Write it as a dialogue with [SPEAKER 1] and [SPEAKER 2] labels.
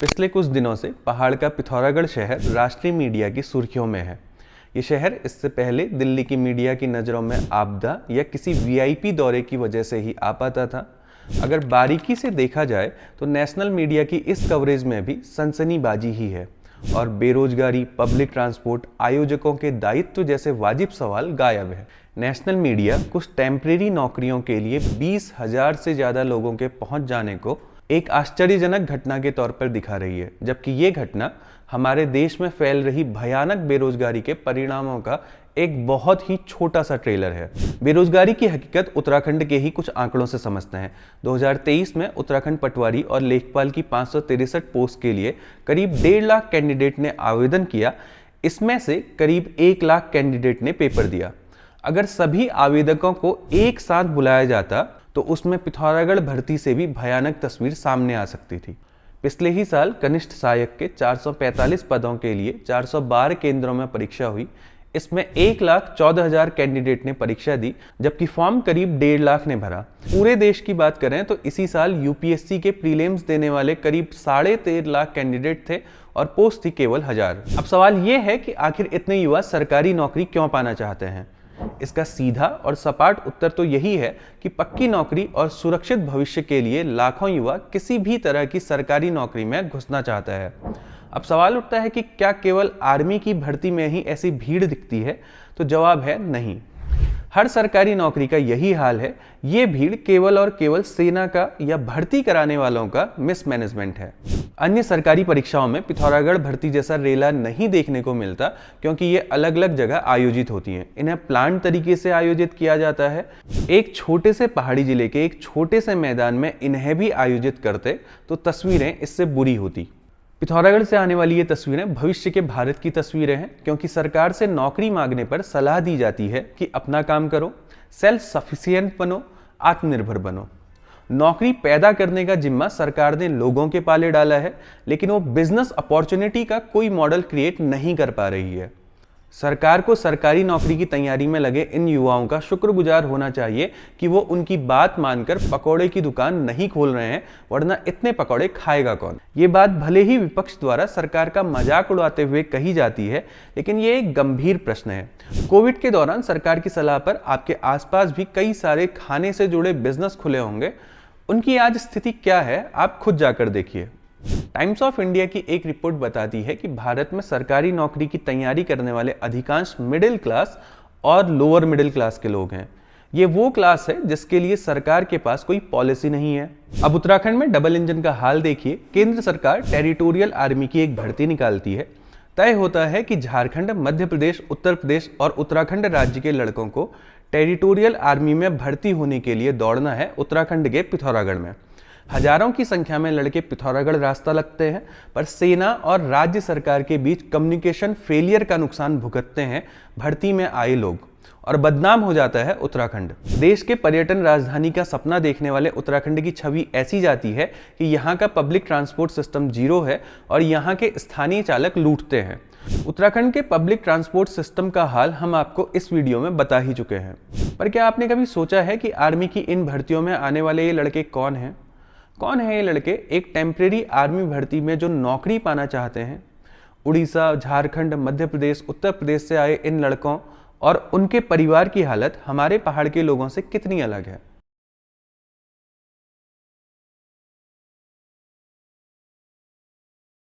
[SPEAKER 1] पिछले कुछ दिनों से पहाड़ का पिथौरागढ़ शहर राष्ट्रीय मीडिया की सुर्खियों में है। ये शहर इससे पहले दिल्ली की मीडिया की नज़रों में आपदा या किसी वीआईपी दौरे की वजह से ही आ पाता था। अगर बारीकी से देखा जाए तो नेशनल मीडिया की इस कवरेज में भी सनसनीबाजी ही है और बेरोजगारी, पब्लिक ट्रांसपोर्ट, आयोजकों के दायित्व जैसे वाजिब सवाल गायब है। नेशनल मीडिया कुछ टेम्परेरी नौकरियों के लिए 20,000 से ज़्यादा लोगों के पहुंच जाने को एक आश्चर्यजनक घटना के तौर पर दिखा रही है, जबकि ये घटना हमारे देश में फैल रही भयानक बेरोजगारी के परिणामों का एक बहुत ही छोटा सा ट्रेलर है। बेरोजगारी की हकीकत उत्तराखंड के ही कुछ आंकड़ों से समझते हैं। 2023 में उत्तराखंड पटवारी और लेखपाल की 563 पोस्ट के लिए करीब 1.5 लाख कैंडिडेट ने आवेदन किया। इसमें से करीब 1 लाख कैंडिडेट ने पेपर दिया। अगर सभी आवेदकों को एक साथ बुलाया जाता तो उसमें पिथौरागढ़ भर्ती से भी भयानक तस्वीर सामने आ सकती थी। पिछले ही साल कनिष्ठ सहायक के 445 पदों के लिए 412 केंद्रों में परीक्षा हुई। इसमें 1,14,000 कैंडिडेट ने परीक्षा दी, जबकि फॉर्म करीब 1.5 लाख ने भरा। पूरे देश की बात करें तो इसी साल यूपीएससी के प्रीलिम्स देने वाले करीब 13.5 लाख कैंडिडेट थे और पोस्ट थी केवल 1000। अब सवाल यह है कि आखिर इतने युवा सरकारी नौकरी क्यों पाना चाहते हैं? इसका सीधा और सपाट उत्तर तो यही है कि पक्की नौकरी और सुरक्षित भविष्य के लिए लाखों युवा किसी भी तरह की सरकारी नौकरी में घुसना चाहता है। अब सवाल उठता है कि क्या केवल आर्मी की भर्ती में ही ऐसी भीड़ दिखती है? तो जवाब है नहीं। हर सरकारी नौकरी का यही हाल है। ये भीड़ केवल और केवल सेना का या भर्ती कराने वालों का मिसमैनेजमेंट है। अन्य सरकारी परीक्षाओं में पिथौरागढ़ भर्ती जैसा रेला नहीं देखने को मिलता, क्योंकि ये अलग अलग जगह आयोजित होती हैं। इन्हें प्लान तरीके से आयोजित किया जाता है। एक छोटे से पहाड़ी जिले के एक छोटे से मैदान में इन्हें भी आयोजित करते तो तस्वीरें इससे बुरी होती। पिथौरागढ़ से आने वाली ये तस्वीरें भविष्य के भारत की तस्वीरें हैं, क्योंकि सरकार से नौकरी मांगने पर सलाह दी जाती है कि अपना काम करो, सेल्फ सफिशिएंट बनो, आत्मनिर्भर बनो। नौकरी पैदा करने का जिम्मा सरकार ने लोगों के पाले डाला है, लेकिन वो बिजनेस अपॉर्चुनिटी का कोई मॉडल क्रिएट नहीं कर पा रही है। सरकार को सरकारी नौकरी की तैयारी में लगे इन युवाओं का शुक्रगुजार होना चाहिए कि वो उनकी बात मानकर पकौड़े की दुकान नहीं खोल रहे हैं, वरना इतने पकौड़े खाएगा कौन? ये बात भले ही विपक्ष द्वारा सरकार का मजाक उड़ाते हुए कही जाती है, लेकिन ये एक गंभीर प्रश्न है। कोविड के दौरान सरकार की सलाह पर आपके आसपास भी कई सारे खाने से जुड़े बिजनेस खुले होंगे। उनकी आज स्थिति क्या है, आप खुद जाकर देखिए। टाइम्स ऑफ इंडिया की एक रिपोर्ट बताती है कि भारत में सरकारी नौकरी की तैयारी करने वाले अधिकांश मिडिल क्लास और लोअर मिडिल क्लास के लोग हैं। ये वो क्लास है जिसके लिए सरकार के पास कोई पॉलिसी नहीं है। अब उत्तराखंड में डबल इंजन का हाल देखिए। केंद्र सरकार टेरिटोरियल आर्मी की एक भर्ती निकालती है। तय होता है कि झारखंड, मध्य प्रदेश, उत्तर प्रदेश और उत्तराखंड राज्य के लड़कों को टेरिटोरियल आर्मी में भर्ती होने के लिए दौड़ना है उत्तराखंड के पिथौरागढ़ में। हजारों की संख्या में लड़के पिथौरागढ़ रास्ता लगते हैं, पर सेना और राज्य सरकार के बीच कम्युनिकेशन फेलियर का नुकसान भुगतते हैं भर्ती में आए लोग और बदनाम हो जाता है उत्तराखंड। देश के पर्यटन राजधानी का सपना देखने वाले उत्तराखंड की छवि ऐसी जाती है कि यहाँ का पब्लिक ट्रांसपोर्ट सिस्टम जीरो है और यहाँ के स्थानीय चालक लूटते हैं। उत्तराखंड के पब्लिक ट्रांसपोर्ट सिस्टम का हाल हम आपको इस वीडियो में बता ही चुके हैं। पर क्या आपने कभी सोचा है कि आर्मी की इन भर्तियों में आने वाले ये लड़के कौन हैं? कौन है ये लड़के एक टेम्परेरी आर्मी भर्ती में जो नौकरी पाना चाहते हैं? उड़ीसा, झारखंड, मध्य प्रदेश, उत्तर प्रदेश से आए इन लड़कों और उनके परिवार की हालत हमारे पहाड़ के लोगों से कितनी अलग है?